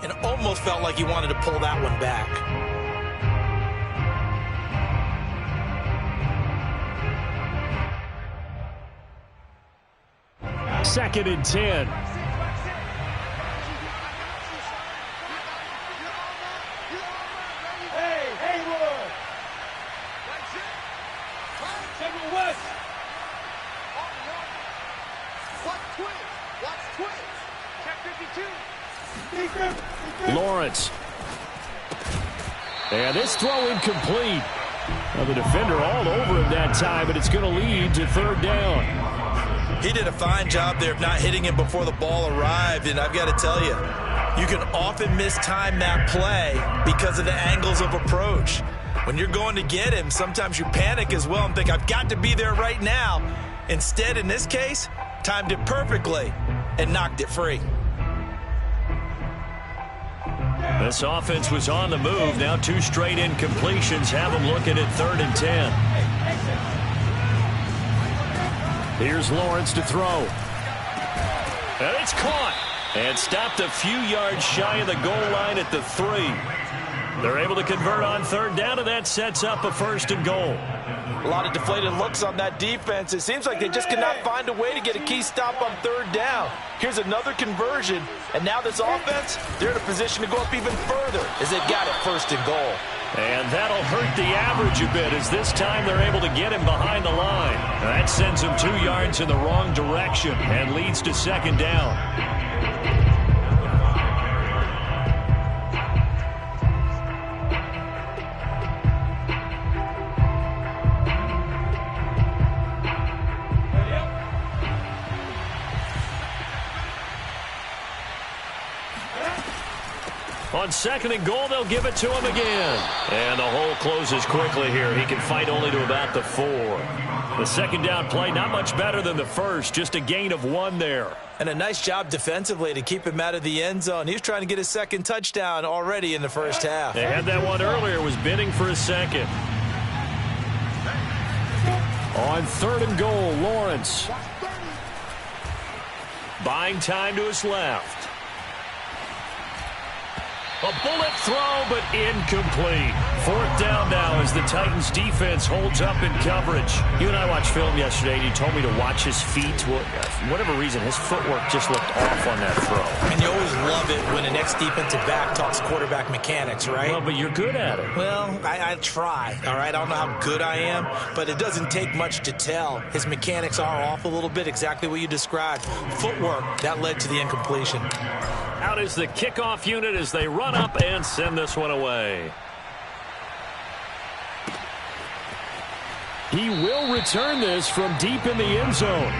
And almost felt like he wanted to pull that one back. Second and 10. Lawrence. And this throw incomplete. Now the defender all over him that time, but it's going to lead to third down. He did a fine job there of not hitting him before the ball arrived, and I've got to tell you, you can often mistime that play because of the angles of approach. When you're going to get him, sometimes you panic as well and think, I've got to be there right now. Instead, in this case, timed it perfectly and knocked it free. This offense was on the move. Now 2 straight incompletions have them looking at 3rd and 10. Here's Lawrence to throw. And it's caught. And stopped a few yards shy of the goal line at the 3. They're able to convert on 3rd down, and that sets up a 1st and goal. A lot of deflated looks on that defense. It seems like they just cannot find a way to get a key stop on 3rd down. Here's another conversion, and now this offense, they're in a position to go up even further as they got it 1st and goal. And that'll hurt the average a bit as this time they're able to get him behind the line. That sends him 2 yards in the wrong direction and leads to 2nd down. On 2nd and goal, they'll give it to him again. And the hole closes quickly here. He can fight only to about the 4. The 2nd down play, not much better than the first. Just a gain of 1 there. And a nice job defensively to keep him out of the end zone. He was trying to get his 2nd touchdown already in the first half. They had that one earlier, was bidding for a 2nd. On 3rd and goal, Lawrence. Buying time to his left. A bullet throw, but incomplete. 4th down now as the Titans defense holds up in coverage. You and I watched film yesterday, and you told me to watch his feet. Well, for whatever reason, his footwork just looked off on that throw. And you always love it when an ex-defensive back talks quarterback mechanics, right? Well, but you're good at it. Well, I try, all right? I don't know how good I am, but it doesn't take much to tell. His mechanics are off a little bit, exactly what you described. Footwork, that led to the incompletion. Out is the kickoff unit as they run up and send this one away. He will return this from deep in the end zone.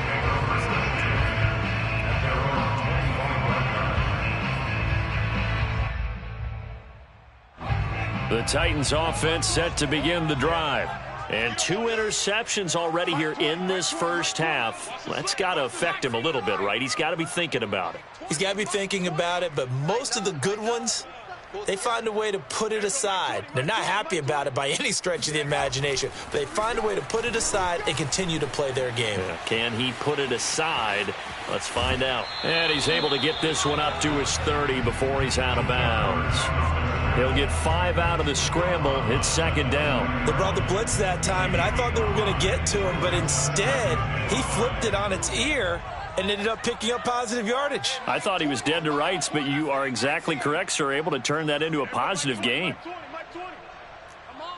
The Titans offense set to begin the drive. And 2 interceptions already here in this first half. That's got to affect him a little bit, right? He's got to be thinking about it. He's got to be thinking about it, but most of the good ones, they find a way to put it aside. They're not happy about it by any stretch of the imagination, but they find a way to put it aside and continue to play their game. Yeah, can he put it aside? Let's find out. And he's able to get this one up to his 30 before he's out of bounds. He'll get 5 out of the scramble. It's 2nd down. They brought the blitz that time, and I thought they were going to get to him, but instead, he flipped it on its ear and ended up picking up positive yardage. I thought he was dead to rights, but you are exactly correct, sir. Able to turn that into a positive gain. Mike 20. Come on.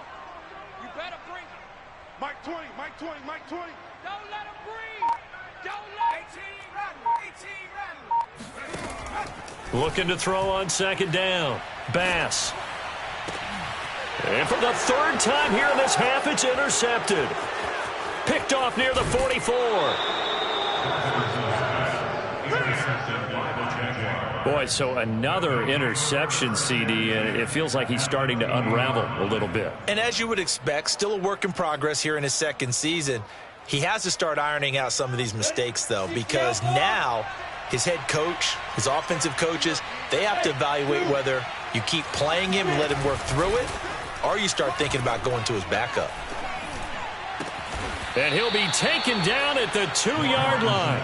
You better bring it. Mike 20, Mike 20, Mike 20. Don't let him breathe. Don't let 18 run. Looking to throw on 2nd down. Bass. And for the 3rd time here in this half, it's intercepted. Picked off near the 44. Boy, so another interception, CD, and it feels like he's starting to unravel a little bit. And as you would expect, still a work in progress here in his 2nd season. He has to start ironing out some of these mistakes, though, because now his head coach, his offensive coaches, they have to evaluate whether you keep playing him and let him work through it, or you start thinking about going to his backup. And he'll be taken down at the 2-yard line.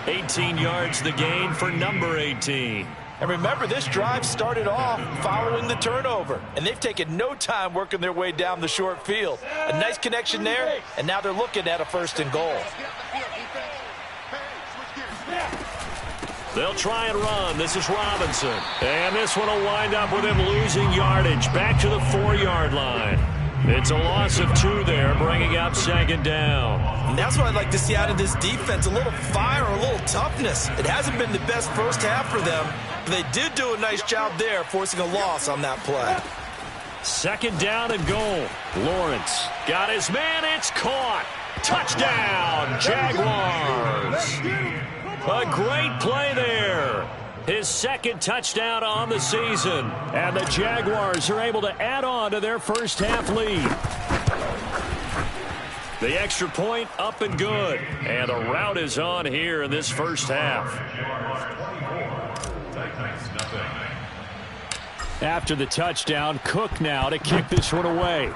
18 yards the gain for number 18. And remember, this drive started off following the turnover, and they've taken no time working their way down the short field. A nice connection there, and now they're looking at a 1st and goal. They'll try and run. This is Robinson. And this one will wind up with him losing yardage back to the 4-yard line. It's a loss of 2 there, bringing up 2nd down. And that's what I'd like to see out of this defense, a little fire, a little toughness. It hasn't been the best first half for them, but they did do a nice job there, forcing a loss on that play. 2nd down and goal. Lawrence got his man. It's caught. Touchdown, Jaguars. A great play there. His 2nd touchdown on the season. And the Jaguars are able to add on to their first half lead. The extra point up and good. And the route is on here in this first half. After the touchdown, Cook now to kick this one away.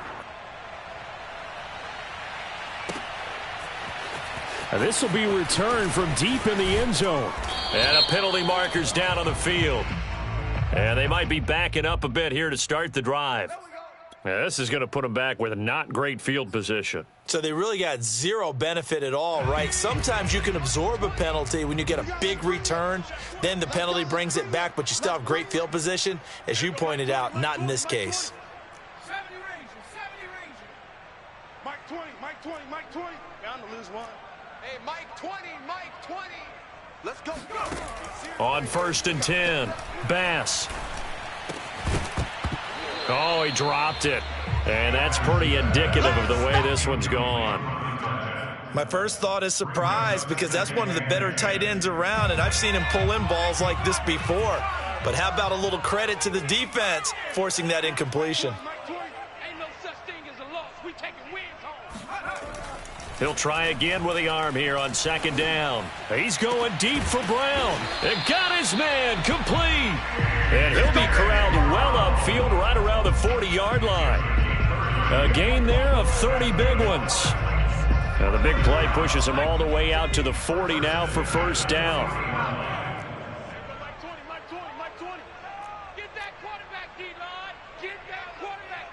This will be returned from deep in the end zone. And a penalty marker's down on the field. And they might be backing up a bit here to start the drive. This is going to put them back with not great field position. So they really got zero benefit at all, right? Sometimes you can absorb a penalty when you get a big return. Then the penalty brings it back, but you still have great field position. As you pointed out, not in this case. 70 Mike 20, Mike 20, Mike 20. Bound to lose one. Hey, Mike 20, Mike 20. Let's go. On 1st and 10, Bass. Oh, he dropped it. And that's pretty indicative of the way this one's gone. My first thought is surprise, because that's one of the better tight ends around, and I've seen him pull in balls like this before. But how about a little credit to the defense forcing that incompletion? He'll try again with the arm here on 2nd down. He's going deep for Brown. And got his man complete. And he'll be corralled well upfield right around the 40-yard line. A gain there of 30 big ones. Now the big play pushes him all the way out to the 40 now for 1st down. Get that quarterback, D-line. Get that quarterback,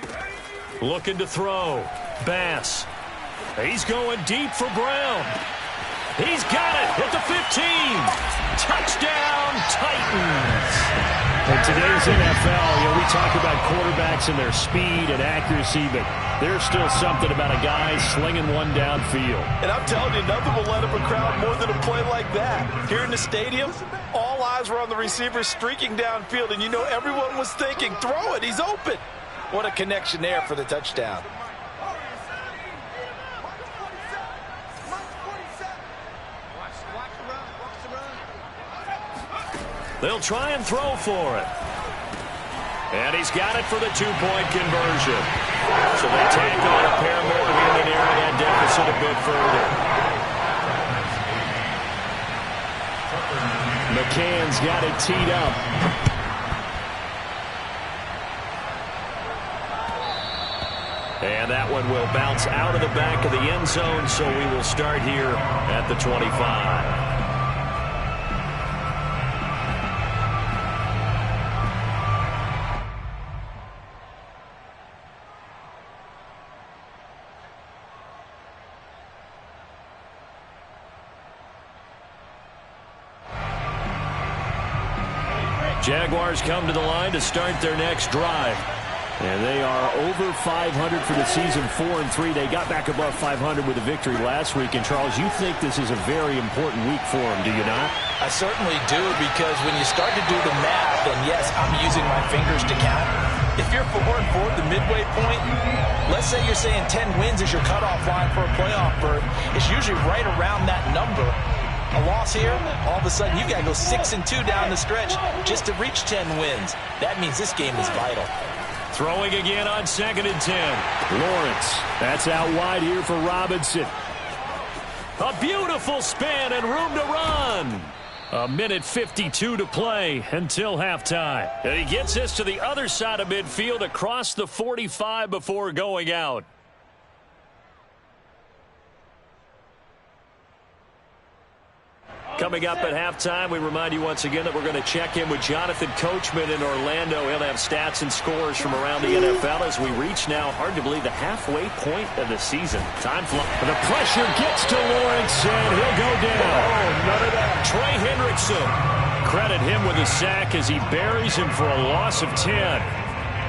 D-line. Looking to throw. Bass. He's going deep for Brown. He's got it at the 15. Touchdown, Titans. In today's NFL, we talk about quarterbacks and their speed and accuracy, but there's still something about a guy slinging one downfield. And I'm telling you, nothing will let up a crowd more than a play like that. Here in the stadium, all eyes were on the receiver streaking downfield, and you know everyone was thinking, throw it, he's open. What a connection there for the touchdown. They'll try and throw for it. And he's got it for the 2-point conversion. So they tackle and pair Morgan and narrow that deficit a bit further. McCann's got it teed up. And that one will bounce out of the back of the end zone, so we will start here at the 25. Jaguars come to the line to start their next drive. And they are over 500 for the season, 4-3. They got back above 500 with a victory last week. And, Charles, you think this is a very important week for them, do you not? I certainly do, because when you start to do the math, and yes, I'm using my fingers to count. If you're 4-4 at the midway point, let's say you're saying 10 wins is your cutoff line for a playoff berth. It's usually right around that number. A loss here, all of a sudden you got to go 6-2 down the stretch just to reach 10 wins. That means this game is vital. Throwing again on 2nd and 10. Lawrence, that's out wide here for Robinson. A beautiful spin and room to run. 1:52 to play until halftime. And he gets this to the other side of midfield across the 45 before going out. Coming up at halftime, we remind you once again that we're going to check in with Jonathan Coachman in Orlando. He'll have stats and scores from around the NFL as we reach now, hard to believe, the halfway point of the season. Time flies. The pressure gets to Lawrence, and he'll go down. Oh, none of that. Trey Hendrickson. Credit him with a sack as he buries him for a loss of 10.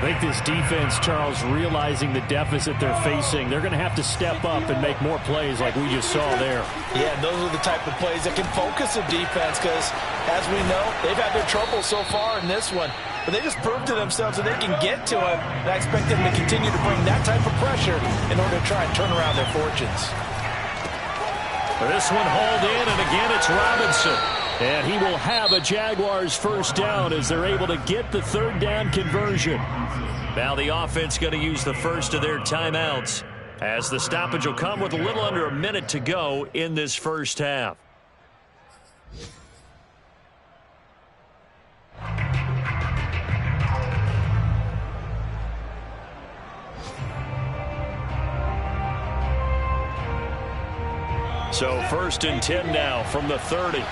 I think this defense, Charles, realizing the deficit they're facing, they're going to have to step up and make more plays like we just saw there. Yeah, and those are the type of plays that can focus a defense because, as we know, they've had their trouble so far in this one. But they just proved to themselves that they can get to him. And I expect them to continue to bring that type of pressure in order to try and turn around their fortunes. This one hauled in, and again it's Robinson. And he will have a Jaguars first down as they're able to get the third down conversion. Now the offense going to use the first of their timeouts as the stoppage will come with a little under a minute to go in this first half. So first and 10 now from the 30.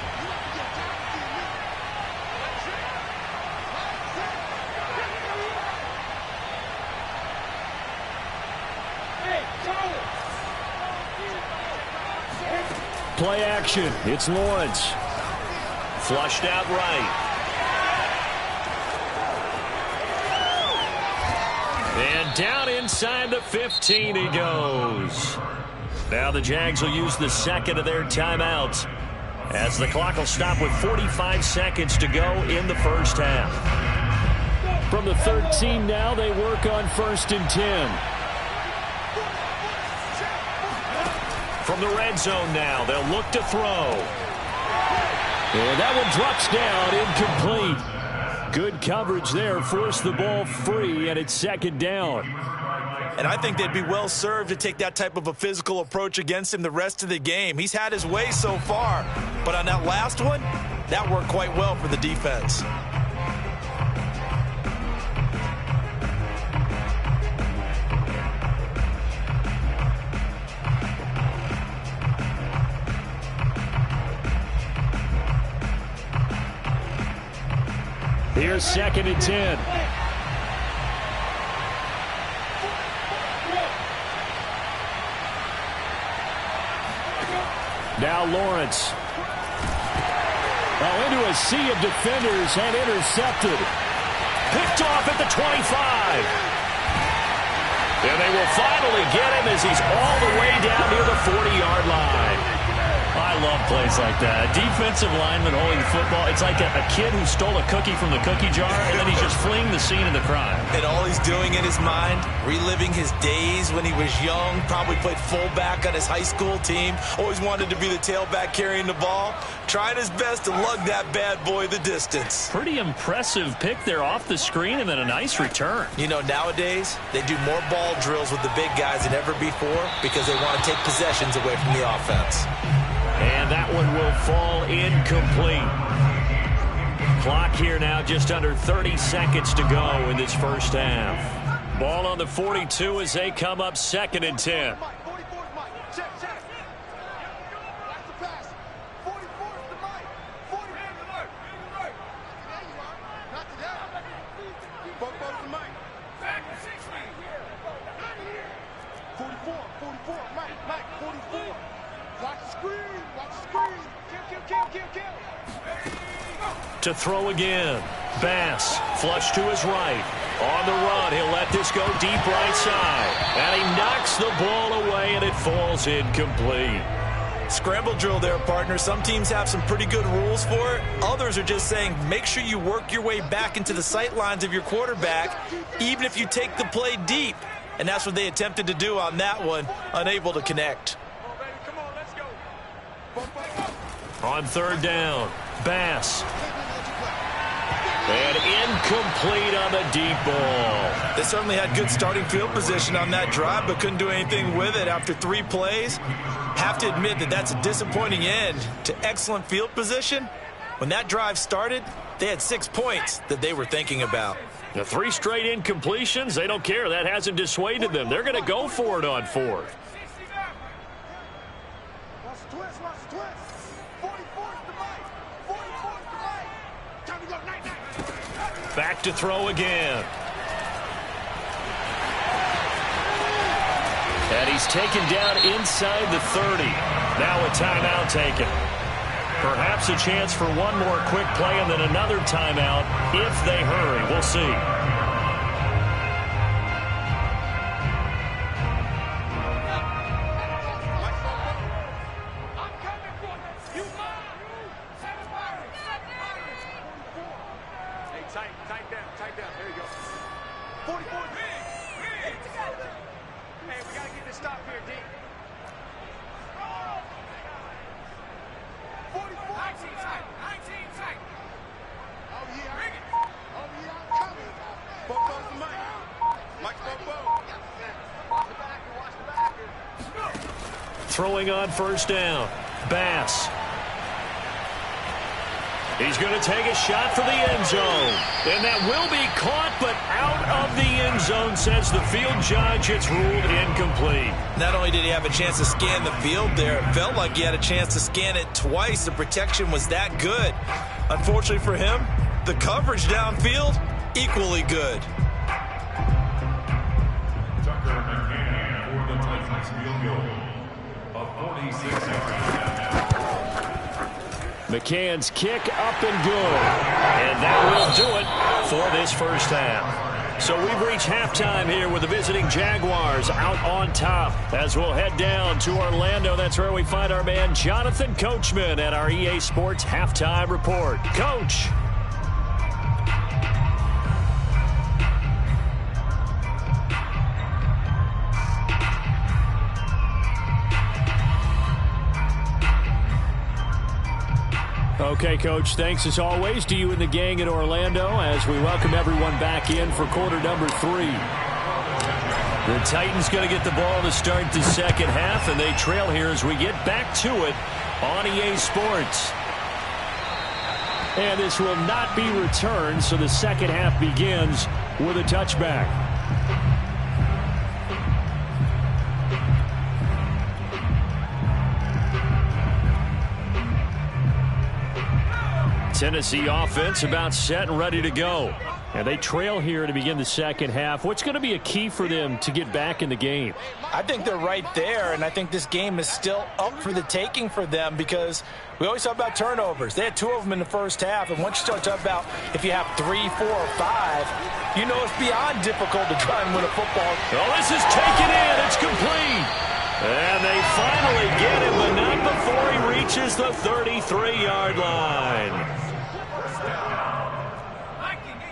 Play action. It's Lawrence. Flushed out right. And down inside the 15 he goes. Now the Jags will use the second of their timeouts as the clock will stop with 45 seconds to go in the first half. From the 13 now, they work on first and 10. From the red zone now, they'll look to throw. And that one drops down, incomplete. Good coverage there, forced the ball free, and it's second down. And I think they'd be well served to take that type of a physical approach against him the rest of the game. He's had his way so far, but on that last one, that worked quite well for the defense. Here's second and 10. Now Lawrence. Well, into a sea of defenders and intercepted. Picked off at the 25. And they will finally get him as he's all the way down near the 40-yard line. I love plays like that. Defensive lineman holding the football. It's like a kid who stole a cookie from the cookie jar, and then he's just fleeing the scene of the crime. And all he's doing in his mind, reliving his days when he was young, probably played fullback on his high school team, always wanted to be the tailback carrying the ball, trying his best to lug that bad boy the distance. Pretty impressive pick there off the screen, and then a nice return. You know, nowadays, they do more ball drills with the big guys than ever before because they want to take possessions away from the offense. And that one will fall incomplete. Clock here now, just under 30 seconds to go in this first half. Ball on the 42 as they come up second and 10. To throw again. Bass, flush to his right. On the run, he'll let this go deep right side. And he knocks the ball away, and it falls incomplete. Scramble drill there, partner. Some teams have some pretty good rules for it. Others are just saying make sure you work your way back into the sight lines of your quarterback, even if you take the play deep. And that's what they attempted to do on that one, unable to connect. On third down, Bass. And incomplete on the deep ball. They certainly had good starting field position on that drive, but couldn't do anything with it after 3 plays. Have to admit that that's a disappointing end to excellent field position. When that drive started, they had 6 points that they were thinking about. The 3 straight incompletions, they don't care. That hasn't dissuaded them. They're going to go for it on 4th. Back to throw again. And he's taken down inside the 30. Now a timeout taken. Perhaps a chance for one more quick play and then another timeout if they hurry. We'll see. Tight down. There you go. 44. Hey, we got to get this stop here, D. 44. 19 tight. Oh, yeah. Bring it. Oh, yeah, I'm coming. Bobo's the Mike. Mike's Bobo. Watch the back. Throwing on first down. Bass. He's going to take a shot for the end zone. And that will be caught, but out of the end zone says the field judge. It's ruled incomplete. Not only did he have a chance to scan the field there, it felt like he had a chance to scan it twice. The protection was that good. Unfortunately for him, the coverage downfield, equally good. Tucker McCann for the Titans field goal of 46 yards. McCann's kick up and good. And that will do it for this first half. So we've reached halftime here with the visiting Jaguars out on top. As we'll head down to Orlando, that's where we find our man Jonathan Coachman at our EA Sports Halftime Report. Coach. Okay, Coach, thanks as always to you and the gang in Orlando as we welcome everyone back in for quarter number 3. The Titans going to get the ball to start the second half, and they trail here as we get back to it on EA Sports. And this will not be returned, so the second half begins with a touchback. Tennessee offense about set and ready to go. And they trail here to begin the second half. What's going to be a key for them to get back in the game? I think they're right there, and I think this game is still up for the taking for them because we always talk about turnovers. They had 2 of them in the first half, and once you start talking about if you have 3, 4, or 5, you know it's beyond difficult to try and win a football. Oh, this is taken in. It's complete. And they finally get him, but not before he reaches the 33-yard line.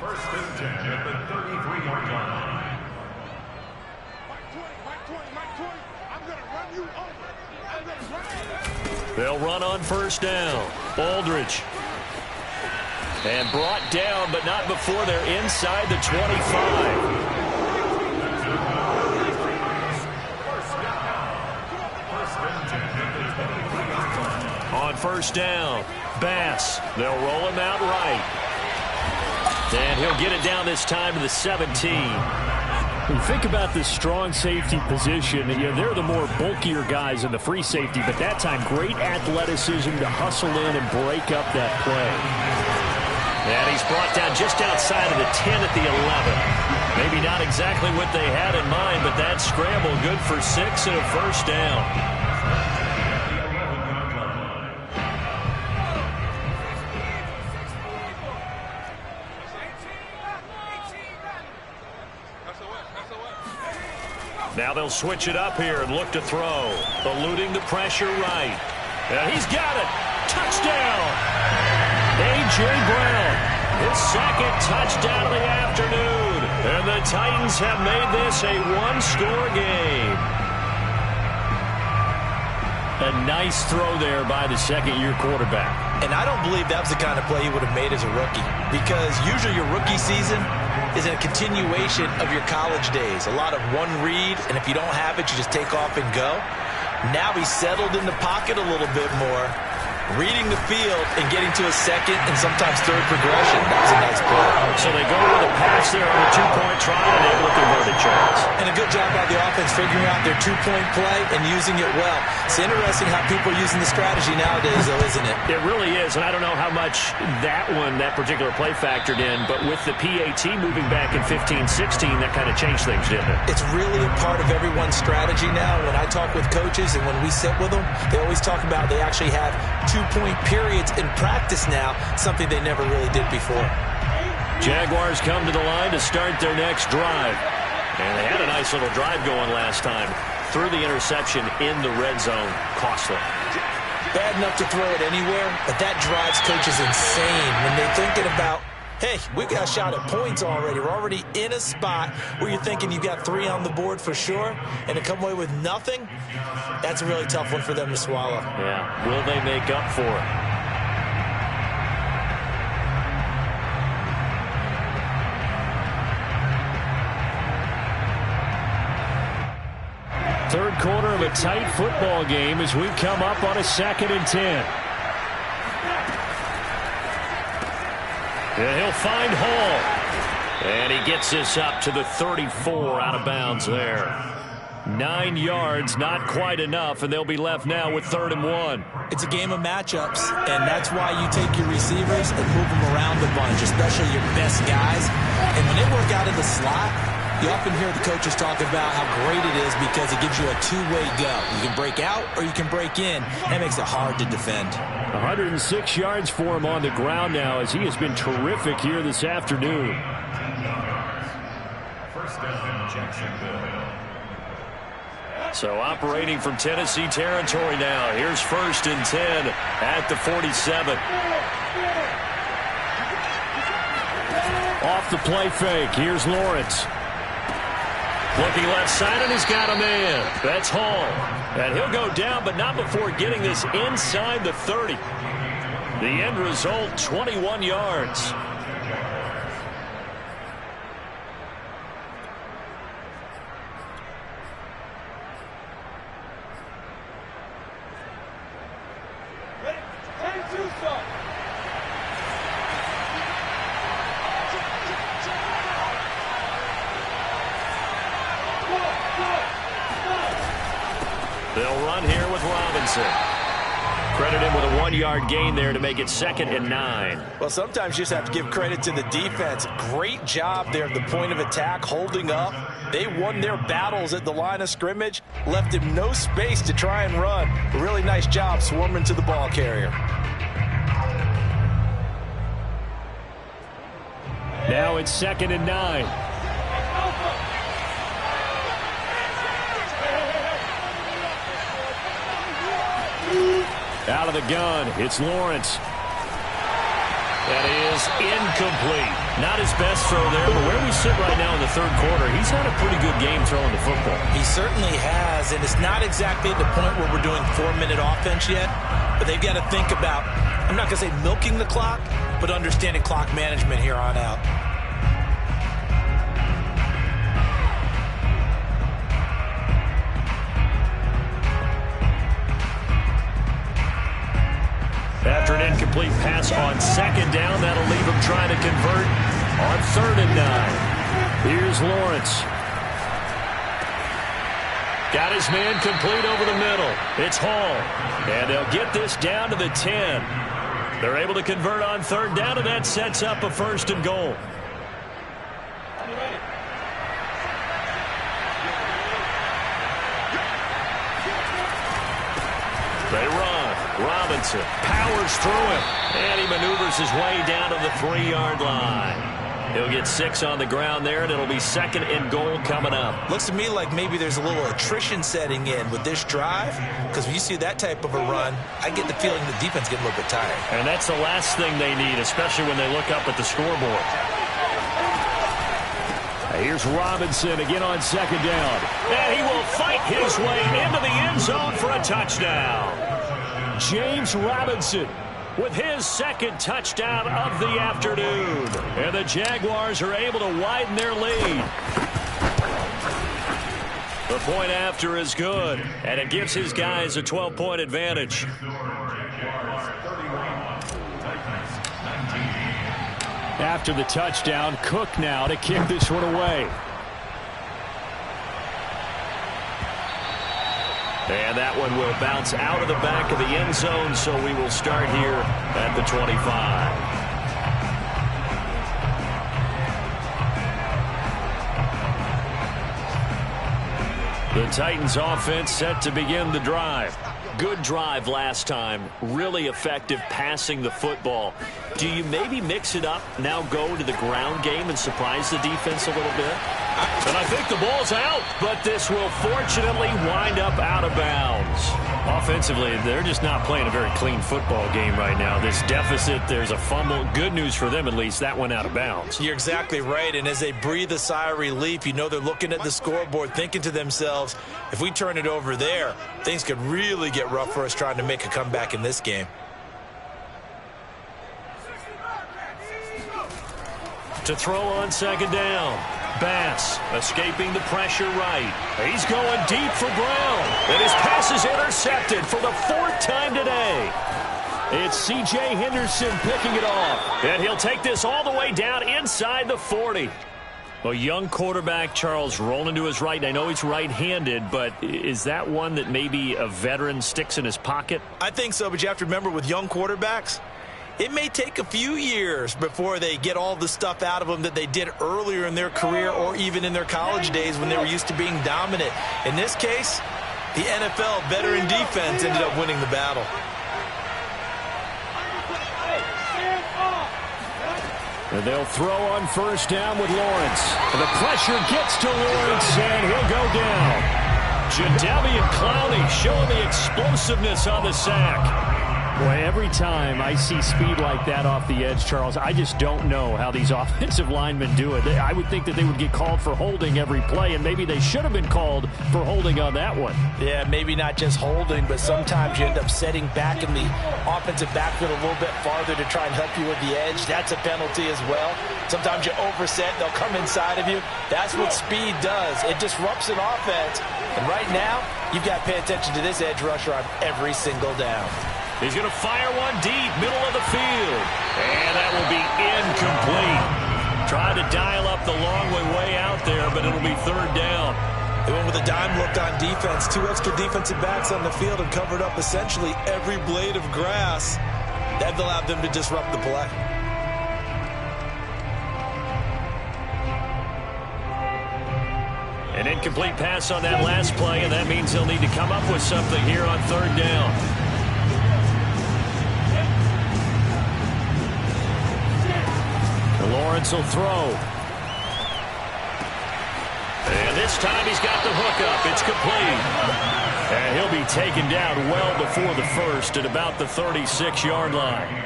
First and 10 at the 33-yard line. Mike 20. I'm going to run you over. They'll run on first down. Aldridge. And brought down, but not before they're inside the 25. On first down, Bass. They'll roll him out right. And he'll get it down this time to the 17. When you think about this strong safety position, they're the more bulkier guys in the free safety, but that time great athleticism to hustle in and break up that play. And he's brought down just outside of the 10 at the 11. Maybe not exactly what they had in mind, but that scramble good for 6 and a first down. Now they'll switch it up here and look to throw. Eluding the pressure right. And he's got it. Touchdown. A.J. Brown. His second touchdown of the afternoon. And the Titans have made this a one-score game. A nice throw there by the second-year quarterback. And I don't believe that was the kind of play he would have made as a rookie because usually your rookie season is a continuation of your college days. A lot of one read, and if you don't have it, you just take off and go. Now he's settled in the pocket a little bit more, reading the field and getting to a second and sometimes third progression. That was a nice play. So they go with a pass there on the 2-point try, and able to convert it. Charles. And a good job by the offense figuring out their two-point play and using it well. It's interesting how people are using the strategy nowadays, though, isn't it? It really is, and I don't know how much that particular play factored in, but with the PAT moving back in 15-16, that kind of changed things, didn't it? It's really a part of everyone's strategy now. When I talk with coaches and when we sit with them, they always talk about they actually have two-point periods in practice now, something they never really did before. Jaguars come to the line to start their next drive. And they had a nice little drive going last time. Threw the interception in the red zone. Costly. Bad enough to throw it anywhere, but that drives coaches insane when they're thinking about, hey, we got a shot at points already. We're already in a spot where you're thinking you got 3 on the board for sure, and to come away with nothing, that's a really tough one for them to swallow. Yeah, will they make up for it? Third quarter of a tight football game as we come up on a 2nd and 10. And he'll find Hall. And he gets this up to the 34 out of bounds there. 9 yards, not quite enough, and they'll be left now with 3rd and 1. It's a game of matchups, and that's why you take your receivers and move them around a bunch, especially your best guys. And when they work out in the slot, you often hear the coaches talk about how great it is because it gives you a two-way go. You can break out or you can break in. That makes it hard to defend. 106 yards for him on the ground now as he has been terrific here this afternoon. First down, Jacksonville. So operating from Tennessee territory now. Here's 1st and 10 at the 47. Off the play fake. Here's Lawrence. Looking left side, and he's got a man. That's Hall. And he'll go down, but not before getting this inside the 30. The end result, 21 yards. They'll run here with Robinson. Credit him with a 1-yard gain there to make it 2nd and 9. Well, sometimes you just have to give credit to the defense. Great job there at the point of attack, holding up. They won their battles at the line of scrimmage, left him no space to try and run. A really nice job swarming to the ball carrier. Now it's 2nd and 9. Out of the gun, it's Lawrence. That is incomplete. Not his best throw there, but where we sit right now in the 3rd quarter, he's had a pretty good game throwing the football. He certainly has, and it's not exactly at the point where we're doing 4-minute offense yet, but they've got to think about, I'm not going to say milking the clock, but understanding clock management here on out. After an incomplete pass on 2nd down, that'll leave him trying to convert on 3rd and 9. Here's Lawrence. Got his man complete over the middle. It's Hall. And they'll get this down to the 10. They're able to convert on 3rd down, and that sets up a 1st and goal. They run. Robinson powers through him, and he maneuvers his way down to the 3-yard line. He'll get 6 on the ground there, and it'll be 2nd and goal coming up. Looks to me like maybe there's a little attrition setting in with this drive, because when you see that type of a run, I get the feeling the defense getting a little bit tired. And that's the last thing they need, especially when they look up at the scoreboard. Here's Robinson again on 2nd down. And he will fight his way into the end zone for a touchdown. James Robinson with his 2nd touchdown of the afternoon. And the Jaguars are able to widen their lead. The point after is good, and it gives his guys a 12-point advantage. After the touchdown, Cook now to kick this one away. And that one will bounce out of the back of the end zone, so we will start here at the 25. The Titans offense set to begin the drive. Good drive last time. Really effective passing the football. Do you maybe mix it up, now go to the ground game and surprise the defense a little bit? And I think the ball's out, but this will fortunately wind up out of bounds. Offensively, they're just not playing a very clean football game right now. This deficit, there's a fumble. Good news for them, at least. That went out of bounds. You're exactly right, and as they breathe a sigh of relief, you know they're looking at the scoreboard, thinking to themselves, if we turn it over there, things could really get rough for us trying to make a comeback in this game. To throw on second down. Bass escaping the pressure right. He's going deep for Brown. And his pass is intercepted for the 4th time today. It's C.J. Henderson picking it off. And he'll take this all the way down inside the 40. A young quarterback, Charles, rolling to his right. I know he's right-handed, but is that one that maybe a veteran sticks in his pocket? I think so, but you have to remember with young quarterbacks, it may take a few years before they get all the stuff out of them that they did earlier in their career or even in their college days when they were used to being dominant. In this case, the NFL veteran defense ended up winning the battle. And they'll throw on first down with Lawrence. And the pressure gets to Lawrence, and he'll go down. Jadeveon Clowney showing the explosiveness on the sack. Boy, every time I see speed like that off the edge, Charles, I just don't know how these offensive linemen do it. I would think that they would get called for holding every play, and maybe they should have been called for holding on that one. Yeah, maybe not just holding, but sometimes you end up setting back in the offensive backfield a little bit farther to try and help you with the edge. That's a penalty as well. Sometimes you overset, they'll come inside of you. That's what speed does. It disrupts an offense. And right now, you've got to pay attention to this edge rusher on every single down. He's going to fire one deep, middle of the field. And that will be incomplete. Tried to dial up the long way out there, but it'll be 3rd down. They went with a dime look on defense. 2 extra defensive backs on the field and covered up essentially every blade of grass. That allowed them to disrupt the play. An incomplete pass on that last play, and that means they'll need to come up with something here on 3rd down. Lawrence will throw. And this time he's got the hook up. It's complete. And he'll be taken down well before the first at about the 36-yard line.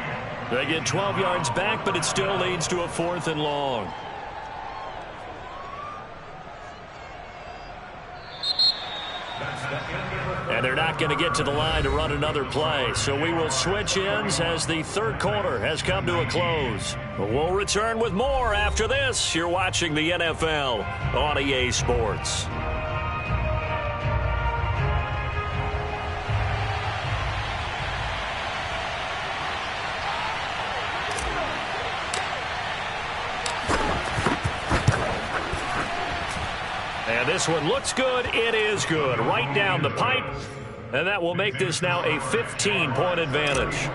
They get 12 yards back, but it still leads to a 4th and long. And they're not going to get to the line to run another play. So we will switch ends as the 3rd quarter has come to a close. We'll return with more after this. You're watching the NFL on EA Sports. And this one looks good. It is good. Right down the pipe. And that will make this now a 15-point advantage.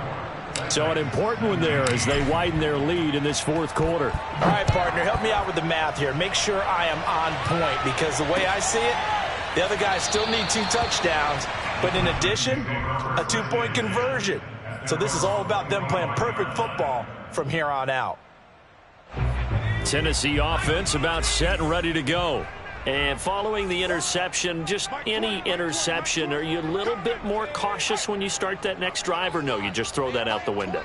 So an important one there as they widen their lead in this 4th quarter. All right, partner, help me out with the math here. Make sure I am on point because the way I see it, the other guys still need 2 touchdowns. But in addition, a 2-point conversion. So this is all about them playing perfect football from here on out. Tennessee offense about set and ready to go. And following the interception, just any interception, are you a little bit more cautious when you start that next drive, or no, you just throw that out the window?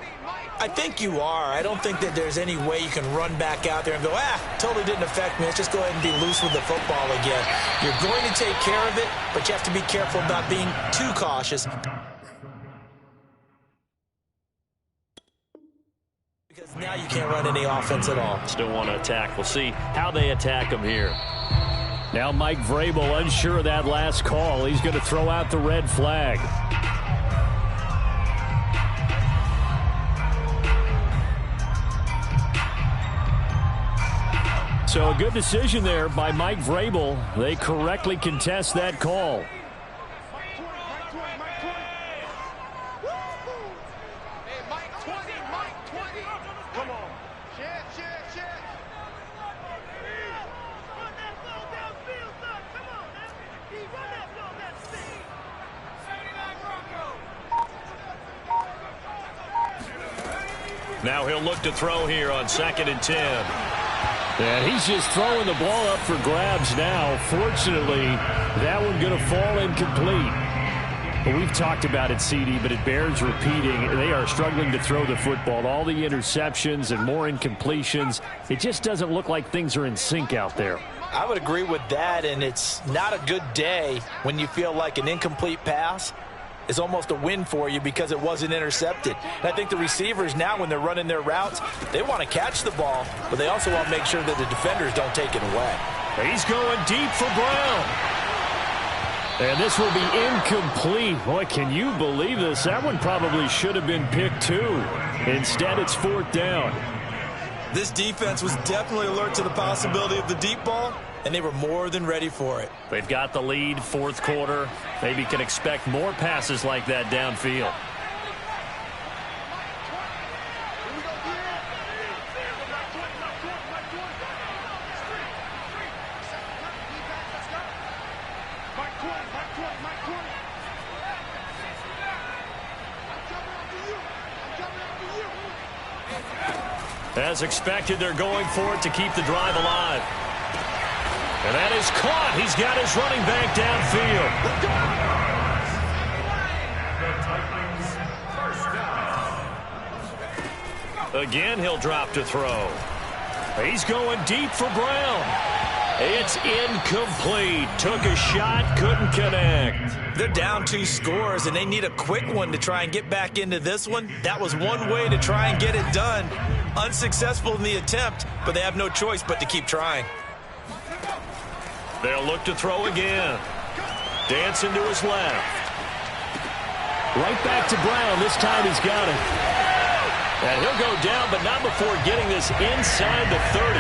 I think you are. I don't think that there's any way you can run back out there and go, totally didn't affect me. Let's just go ahead and be loose with the football again. You're going to take care of it, but you have to be careful about being too cautious. Because now you can't run any offense at all. Still want to attack. We'll see how they attack them here. Now Mike Vrabel unsure of that last call. He's going to throw out the red flag. So a good decision there by Mike Vrabel. They correctly contest that call. Now he'll look to throw here on 2nd and 10. And he's just throwing the ball up for grabs now. Fortunately, that one going to fall incomplete. But we've talked about it, CD, but it bears repeating. They are struggling to throw the football. All the interceptions and more incompletions. It just doesn't look like things are in sync out there. I would agree with that, and it's not a good day when you feel like an incomplete pass is almost a win for you because it wasn't intercepted. And I think the receivers now, when they're running their routes, they want to catch the ball, but they also want to make sure that the defenders don't take it away. He's going deep for Brown. And this will be incomplete. Boy, can you believe this? That one probably should have been picked too. Instead, it's 4th down. This defense was definitely alert to the possibility of the deep ball, and they were more than ready for it. They've got the lead, 4th quarter. Maybe can expect more passes like that downfield. As expected, they're going for it to keep the drive alive. And that is caught. He's got his running back downfield. Again, he'll drop to throw. He's going deep for Brown. It's incomplete. Took a shot, couldn't connect. They're down 2 scores, and they need a quick one to try and get back into this one. That was one way to try and get it done. Unsuccessful in the attempt, but they have no choice but to keep trying. They'll look to throw again. Dancing to his left. Right back to Brown. This time he's got it. And he'll go down, but not before getting this inside the 30.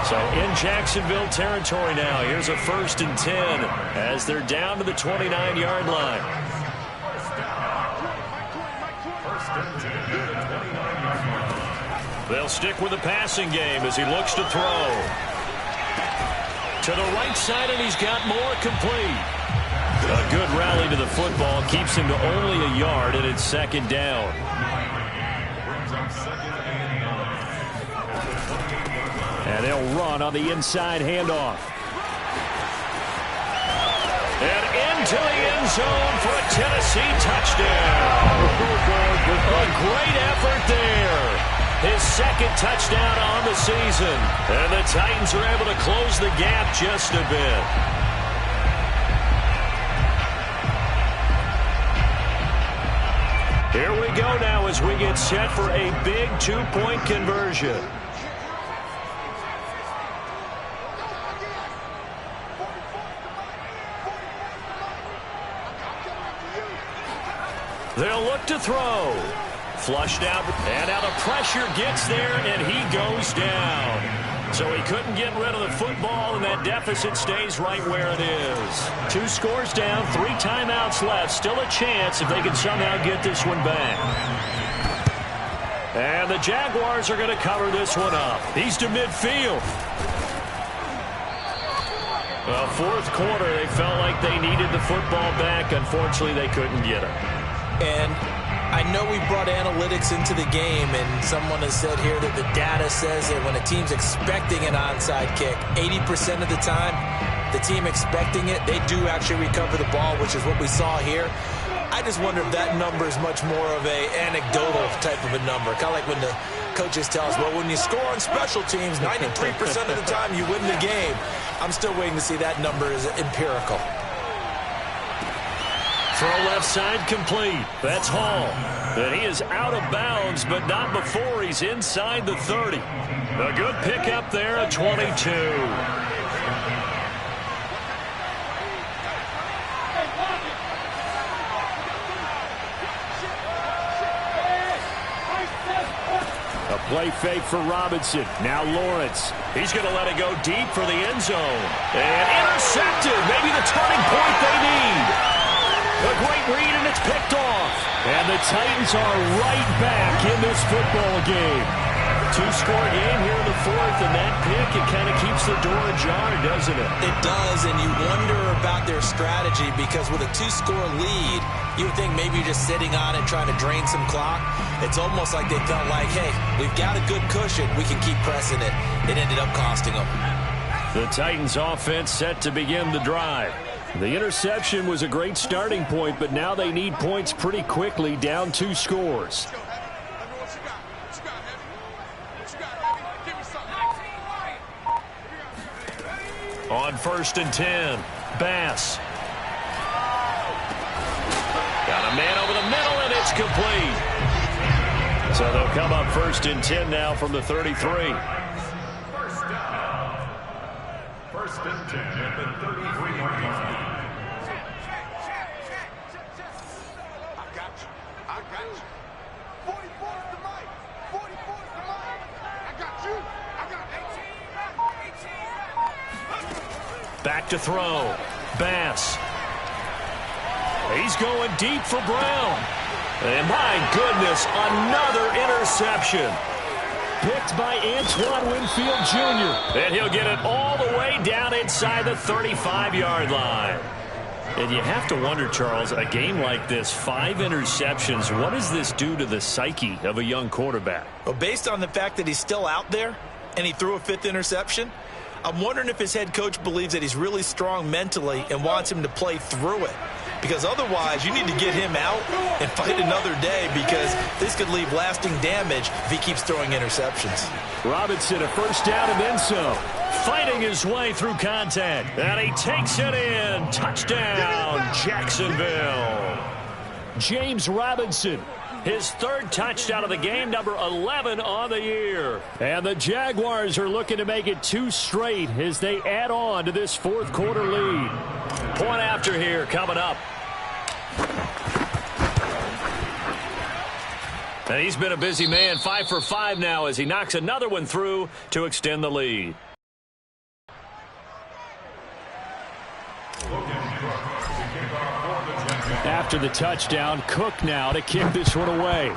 So in Jacksonville territory now. Here's a 1st and 10 as they're down to the 29-yard line. They'll stick with the passing game as he looks to throw. To the right side, and he's got more complete. A good rally to the football keeps him to only a yard, and it's 2nd down. And they'll run on the inside handoff. And into the end zone for a Tennessee touchdown. A great effort there. His 2nd touchdown on the season. And the Titans are able to close the gap just a bit. Here we go now as we get set for a big 2-point conversion. They'll look to throw. Flushed out, and now the pressure gets there, and he goes down. So he couldn't get rid of the football, and that deficit stays right where it is. 2 scores down, 3 timeouts left. Still a chance if they can somehow get this one back. And the Jaguars are going to cover this one up. He's to midfield. Well, 4th quarter, they felt like they needed the football back. Unfortunately, they couldn't get it. And I know we brought analytics into the game, and someone has said here that the data says that when a team's expecting an onside kick, 80% of the time, the team expecting it, they do actually recover the ball, which is what we saw here. I just wonder if that number is much more of a anecdotal type of a number. Kind of like when the coaches tell us, well, when you score on special teams, 93% of the time you win the game. I'm still waiting to see that number is empirical. Throw left side complete. That's Hall. And he is out of bounds, but not before he's inside the 30. A good pickup there at 22. A play fake for Robinson. Now Lawrence. He's going to let it go deep for the end zone. And intercepted. Maybe the turning point they need. A great read, and it's picked off. And the Titans are right back in this football game. Two-score game here in the fourth, and that pick, it kind of keeps the door ajar, doesn't it? It does, and you wonder about their strategy because with a two-score lead, you would think maybe you're just sitting on it trying to drain some clock. It's almost like they felt like, hey, we've got a good cushion. We can keep pressing it. It ended up costing them. The Titans offense set to begin the drive. The interception was a great starting point, but now they need points pretty quickly, down 2 scores. On 1st and 10, Bass. Got a man over the middle, and it's complete. So they'll come up 1st and 10 now from the 33. First and 10 at the 33-yard line. I got you. 44's the mic. 44's the mic. I got you. I got 18. Back to throw. Bass. He's going deep for Brown. And my goodness, another interception. Picked by Antoine Winfield Jr. And he'll get it all the way down inside the 35-yard line. And you have to wonder, Charles, a game like this, 5 interceptions, what does this do to the psyche of a young quarterback? Well, based on the fact that he's still out there and he threw a 5th interception, I'm wondering if his head coach believes that he's really strong mentally and wants him to play through it. Because otherwise, you need to get him out and fight another day because this could leave lasting damage if he keeps throwing interceptions. Robinson, a first down and then some. Fighting his way through contact. And he takes it in. Touchdown, Jacksonville. James Robinson, his 3rd touchdown of the game, number 11 on the year. And the Jaguars are looking to make it 2 straight as they add on to this 4th quarter lead. Point after here coming up. And he's been a busy man, 5 for 5 now as he knocks another one through to extend the lead. After the touchdown, Cook now to kick this one away.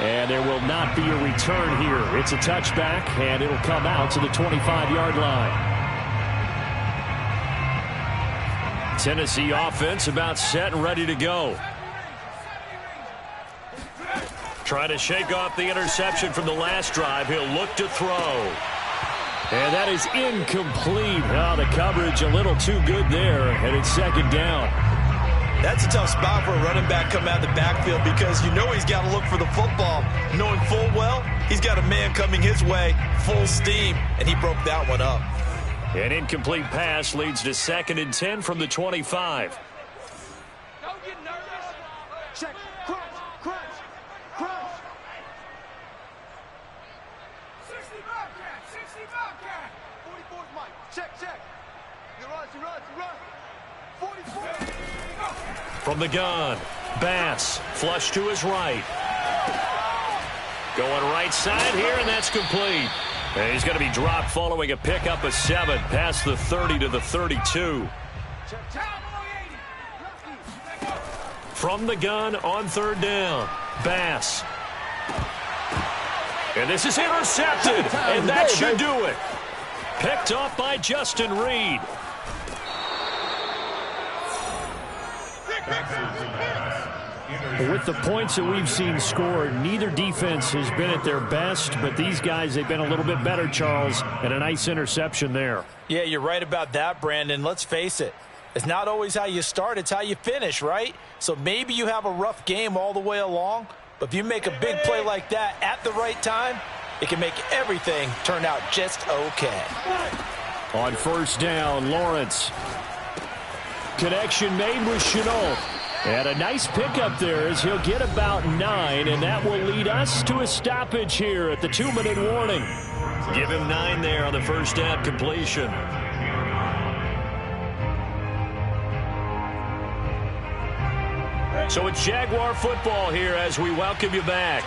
And there will not be a return here. It's a touchback, and it'll come out to the 25-yard line. Tennessee offense about set and ready to go. Trying to shake off the interception from the last drive. He'll look to throw. And that is incomplete. Oh, the coverage a little too good there, and it's 2nd down. That's a tough spot for a running back coming out of the backfield because you know he's got to look for the football, knowing full well he's got a man coming his way, full steam, and he broke that one up. An incomplete pass leads to 2nd and 10 from the 25. Don't get nervous. Check. Crunch. 60 Bobcat. 44's Mike. Check. You run. 44. From the gun, Bass, flush to his right. Going right side here, and that's complete. And he's going to be dropped following a pickup of 7 past the 30 to the 32. From the gun on 3rd down, Bass. And this is intercepted, and that should do it. Picked off by Justin Reed. With the points that we've seen scored, neither defense has been at their best, but these guys, they've been a little bit better, Charles, and a nice interception there. Yeah, you're right about that, Brandon. Let's face it. It's not always how you start, it's how you finish, right? So maybe you have a rough game all the way along, but if you make a big play like that at the right time, it can make everything turn out just okay. On 1st down, Lawrence. Connection made with Chenault. And a nice pickup there as he'll get about 9, and that will lead us to a stoppage here at the 2-minute warning. Give him 9 there on the first down completion. So it's Jaguar football here as we welcome you back.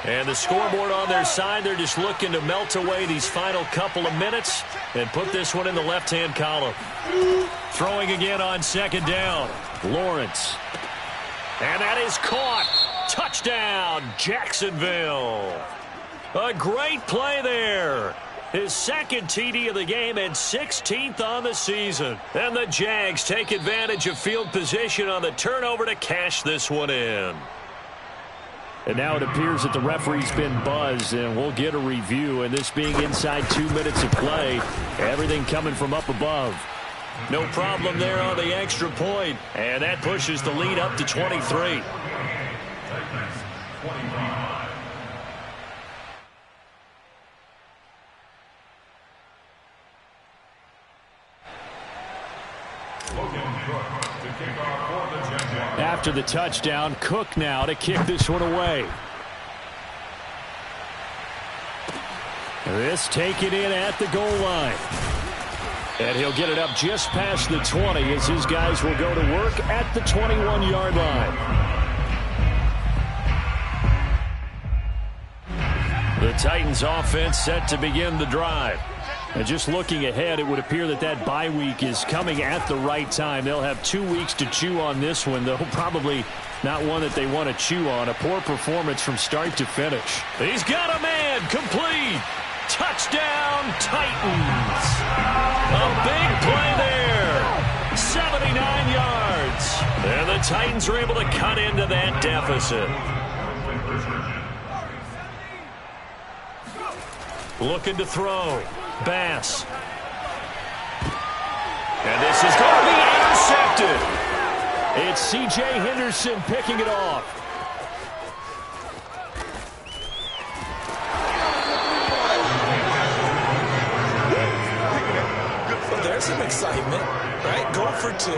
And the scoreboard on their side, they're just looking to melt away these final couple of minutes and put this one in the left-hand column. Throwing again on 2nd down, Lawrence. And that is caught. Touchdown, Jacksonville. A great play there. His second TD of the game and 16th on the season. And the Jags take advantage of field position on the turnover to cash this one in. And now it appears that the referee's been buzzed, and we'll get a review. And this being inside 2 minutes of play, everything coming from up above. No problem there on the extra point. And that pushes the lead up to 23. After the touchdown, Cook now to kick this one away. This taken in at the goal line. And he'll get it up just past the 20 as his guys will go to work at the 21-yard line. The Titans offense set to begin the drive. And just looking ahead, it would appear that that bye week is coming at the right time. They'll have 2 weeks to chew on this one, though probably not one that they want to chew on. A poor performance from start to finish. He's got a man. Complete. Touchdown, Titans. A big play there. 79 yards. And the Titans are able to cut into that deficit. Looking to throw. Bass. And this is going to be intercepted. It's C.J. Henderson picking it off. Well, there's some excitement, right? Go for 2,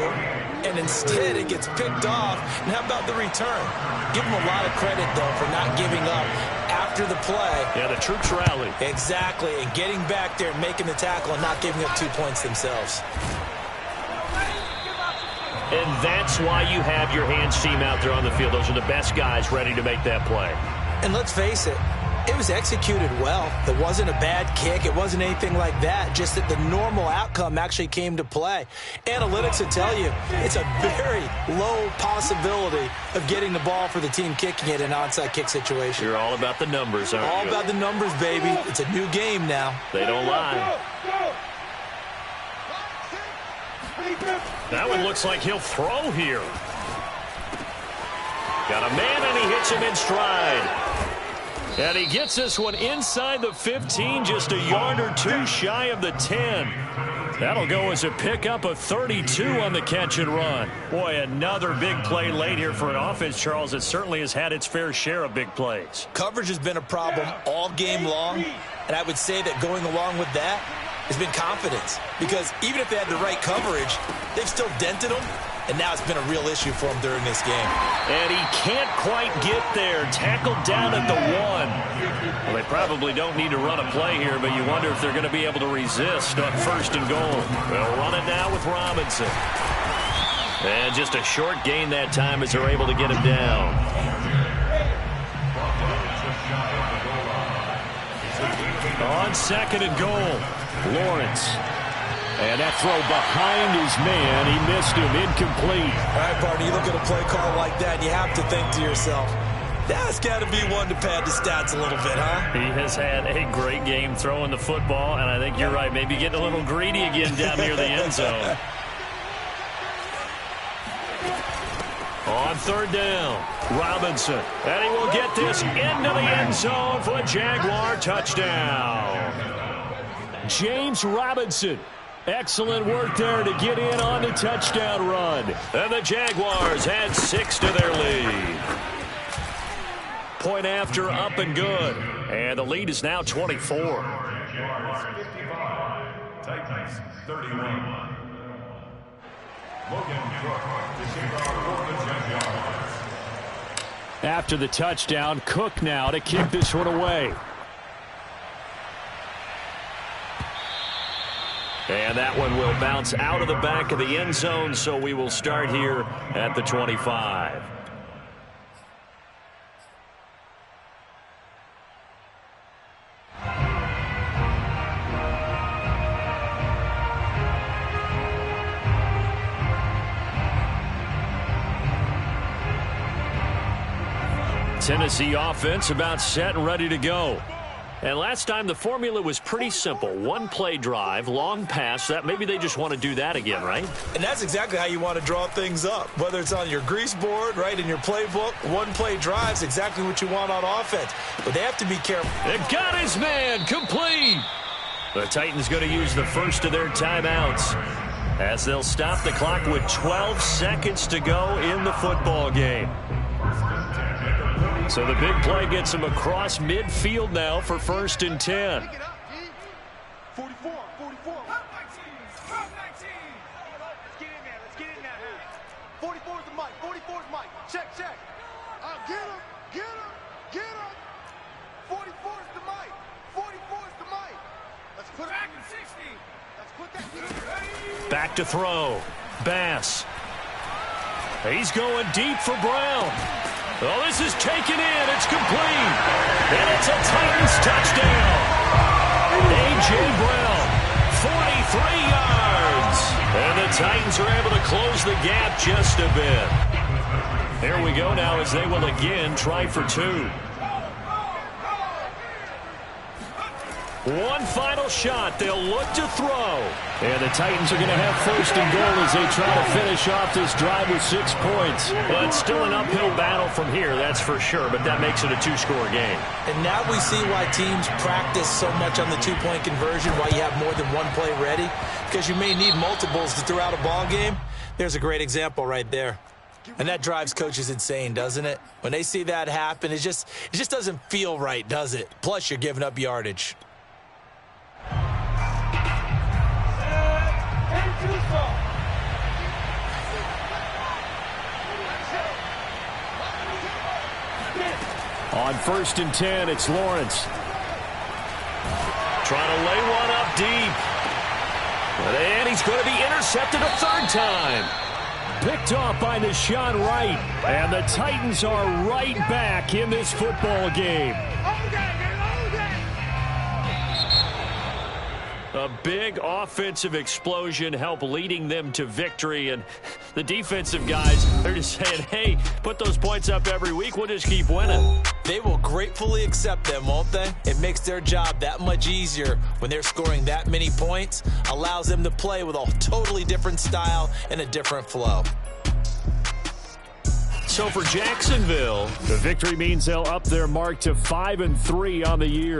and instead it gets picked off. And how about the return? Give them a lot of credit, though, for not giving up after the play. Yeah, the troops rallied. Exactly, and getting back there and making the tackle and not giving up 2 points themselves. And that's why you have your hands team out there on the field. Those are the best guys ready to make that play. And let's face it, it was executed well. It wasn't a bad kick. It wasn't anything like that. Just that the normal outcome actually came to play. Analytics will tell you it's a very low possibility of getting the ball for the team kicking it in an onside kick situation. You're all about the numbers, aren't you? All about the numbers, baby. It's a new game now. They don't lie. That one looks like he'll throw here. Got a man, and he hits him in stride. And he gets this one inside the 15, just a yard or 2 shy of the 10. That'll go as a pickup of 32 on the catch and run. Boy, another big play late here for an offense, Charles, that certainly has had its fair share of big plays. Coverage has been a problem all game long, and I would say that going along with that has been confidence. Because even if they had the right coverage, they've still dented them, and now it's been a real issue for him during this game. And he can't quite get there. Tackled down at the 1. Well, they probably don't need to run a play here, but you wonder if they're going to be able to resist on 1st and goal. They'll run it now with Robinson. And just a short gain that time as they're able to get him down. On 2nd and goal, Lawrence. And that throw behind his man. He missed him. Incomplete. All right, partner, you look at a play call like that, and you have to think to yourself, that's got to be one to pad the stats a little bit, huh? He has had a great game throwing the football, and I think you're right. Maybe getting a little greedy again down near the end zone. On 3rd down, Robinson. And he will get this into the end zone for a Jaguar touchdown. James Robinson. Excellent work there to get in on the touchdown run. And the Jaguars add 6 to their lead. Point after, up and good. And the lead is now 24. Jaguars 55, Titans 31. Logan Cook to kick off for the Jaguars. After the touchdown, Cook now to kick this one away. And that one will bounce out of the back of the end zone, so we will start here at the 25. Tennessee offense about set and ready to go. And last time the formula was pretty simple. One play drive, long pass. That maybe they just want to do that again, right? And that's exactly how you want to draw things up. Whether it's on your grease board, right, in your playbook, one play drive's exactly what you want on offense. But they have to be careful. They got his man complete. The Titans going to use the first of their timeouts as they'll stop the clock with 12 seconds to go in the football game. So the big play gets him across midfield now for 1st and 10. 44, 44. Let's get in there. Let's get in there. 44 is the mic. 44 is mic. Check. Get him. Get him. Get him. 44 is the mic. 44 is the mic. Let's put it back in 60. Let's put that. Back to throw. Bass. He's going deep for Brown. Oh, this is taken in. It's complete. And it's a Titans touchdown. A.J. Brown, 43 yards. And the Titans are able to close the gap just a bit. Here we go now as they will again try for 2. One final shot. They'll look to throw. And the Titans are going to have 1st and goal as they try to finish off this drive with 6 points. But it's still an uphill battle from here, that's for sure. But that makes it a 2-score game. And now we see why teams practice so much on the 2-point conversion, why you have more than one play ready. Because you may need multiples to throw out a ball game. There's a great example right there. And that drives coaches insane, doesn't it? When they see that happen, it just doesn't feel right, does it? Plus, you're giving up yardage. On 1st and 10, it's Lawrence. Trying to lay one up deep. And he's going to be intercepted a 3rd time. Picked off by Nahshon Wright. And the Titans are right back in this football game. A big offensive explosion helped leading them to victory. And the defensive guys, they're just saying, hey, put those points up every week. We'll just keep winning. They will gratefully accept them, won't they? It makes their job that much easier when they're scoring that many points. Allows them to play with a totally different style and a different flow. So for Jacksonville, the victory means they'll up their mark to 5-3 on the year.